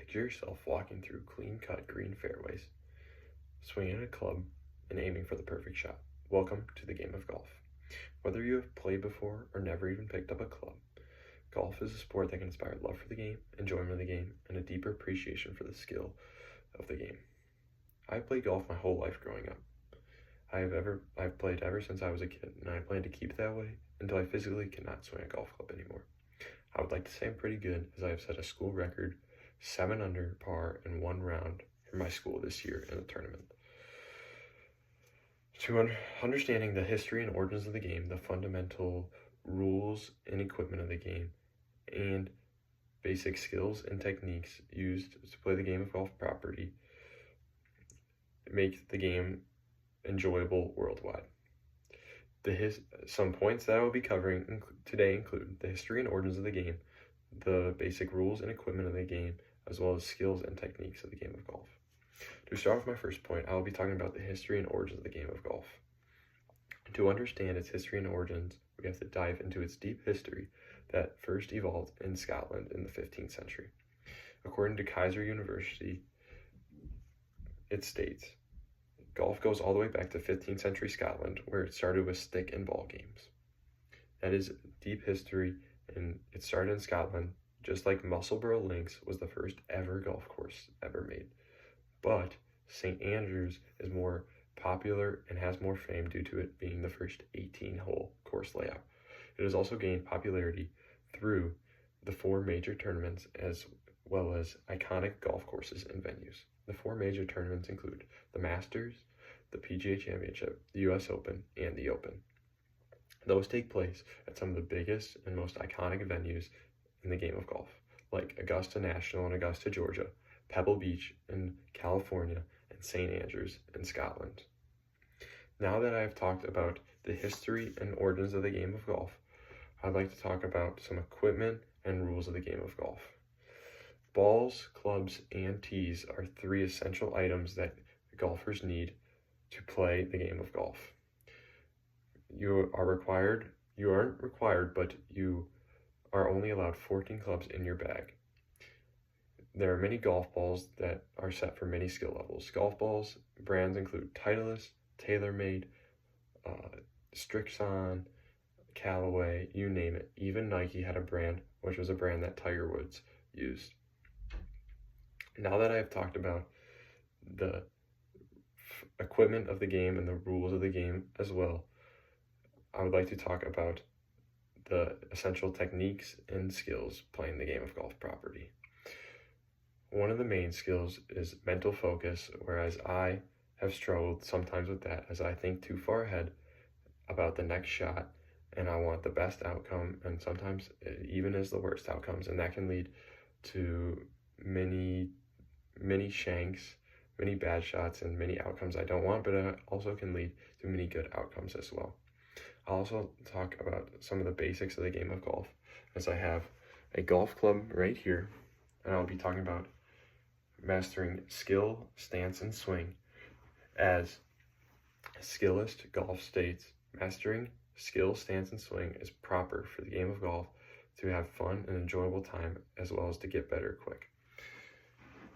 Picture yourself walking through clean-cut green fairways, swinging a club, and aiming for the perfect shot. Welcome to the game of golf. Whether you have played before or never even picked up a club, golf is a sport that can inspire love for the game, enjoyment of the game, and a deeper appreciation for the skill of the game. I've played golf my whole life growing up. I've played ever since I was a kid, and I plan to keep it that way until I physically cannot swing a golf club anymore. I would like to say I'm pretty good, as I have set a school record 7 under par in 1 round for my school this year in the tournament. To understanding the history and origins of the game, the fundamental rules and equipment of the game, and basic skills and techniques used to play the game of golf properly, make the game enjoyable worldwide. Some points that I will be covering today include the history and origins of the game, the basic rules and equipment of the game, as well as skills and techniques of the game of golf. To start with my first point, I will be talking about the history and origins of the game of golf. To understand its history and origins, we have to dive into its deep history that first evolved in Scotland in the 15th century. According to Kaiser University, it states, golf goes all the way back to 15th century Scotland, where it started with stick and ball games. That is deep history, and it started in Scotland, just like Musselburgh Links was the first ever golf course ever made. But St. Andrews is more popular and has more fame due to it being the first 18-hole course layout. It has also gained popularity through the 4 major tournaments as well as iconic golf courses and venues. The 4 major tournaments include the Masters, the PGA Championship, the US Open, and the Open. Those take place at some of the biggest and most iconic venues in the game of golf, like Augusta National in Augusta, Georgia, Pebble Beach in California, and St. Andrews in Scotland. Now that I have talked about the history and origins of the game of golf, I'd like to talk about some equipment and rules of the game of golf. Balls, clubs, and tees are 3 essential items that golfers need to play the game of golf. You aren't required, but you are only allowed 14 clubs in your bag. There are many golf balls that are set for many skill levels. Golf balls brands include Titleist, TaylorMade, Strixon, Callaway, you name it. Even Nike had a brand, which was a brand that Tiger Woods used. Now that I have talked about the equipment of the game and the rules of the game as well, I would like to talk about the essential techniques and skills playing the game of golf properly. One of the main skills is mental focus, whereas I have struggled sometimes with that as I think too far ahead about the next shot and I want the best outcome, and sometimes it even is the worst outcomes, and that can lead to many shanks, many bad shots, and many outcomes I don't want, but it also can lead to many good outcomes as well. I'll also talk about some of the basics of the game of golf, as I have a golf club right here, and I'll be talking about mastering skill, stance, and swing. As Skillest Golf states, mastering skill, stance, and swing is proper for the game of golf to have fun and enjoyable time, as well as to get better quick.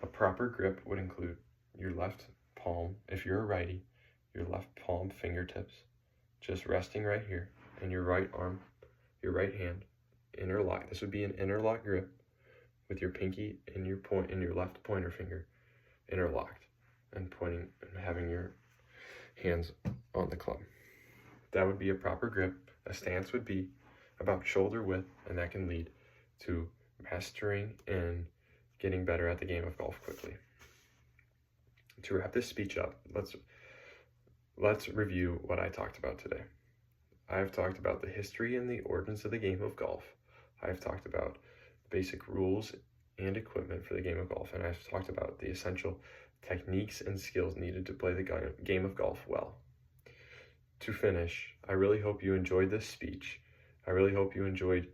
A proper grip would include your left palm, if you're a righty, your left palm fingertips, just resting right here, and your right arm, your right hand, interlock. This would be an interlock grip with your pinky and your left pointer finger interlocked and pointing and having your hands on the club. That would be a proper grip. A stance would be about shoulder width, and that can lead to mastering and getting better at the game of golf quickly. To wrap this speech up, let's review what I talked about today. I have talked about the history and the origins of the game of golf. I have talked about basic rules and equipment for the game of golf, and I've talked about the essential techniques and skills needed to play the game of golf well. To finish, I really hope you enjoyed this speech. I really hope you enjoyed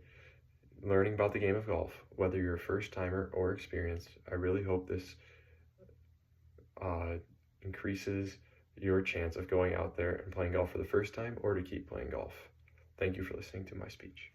learning about the game of golf, whether you're a first-timer or experienced. I really hope this increases your chance of going out there and playing golf for the first time or to keep playing golf. Thank you for listening to my speech.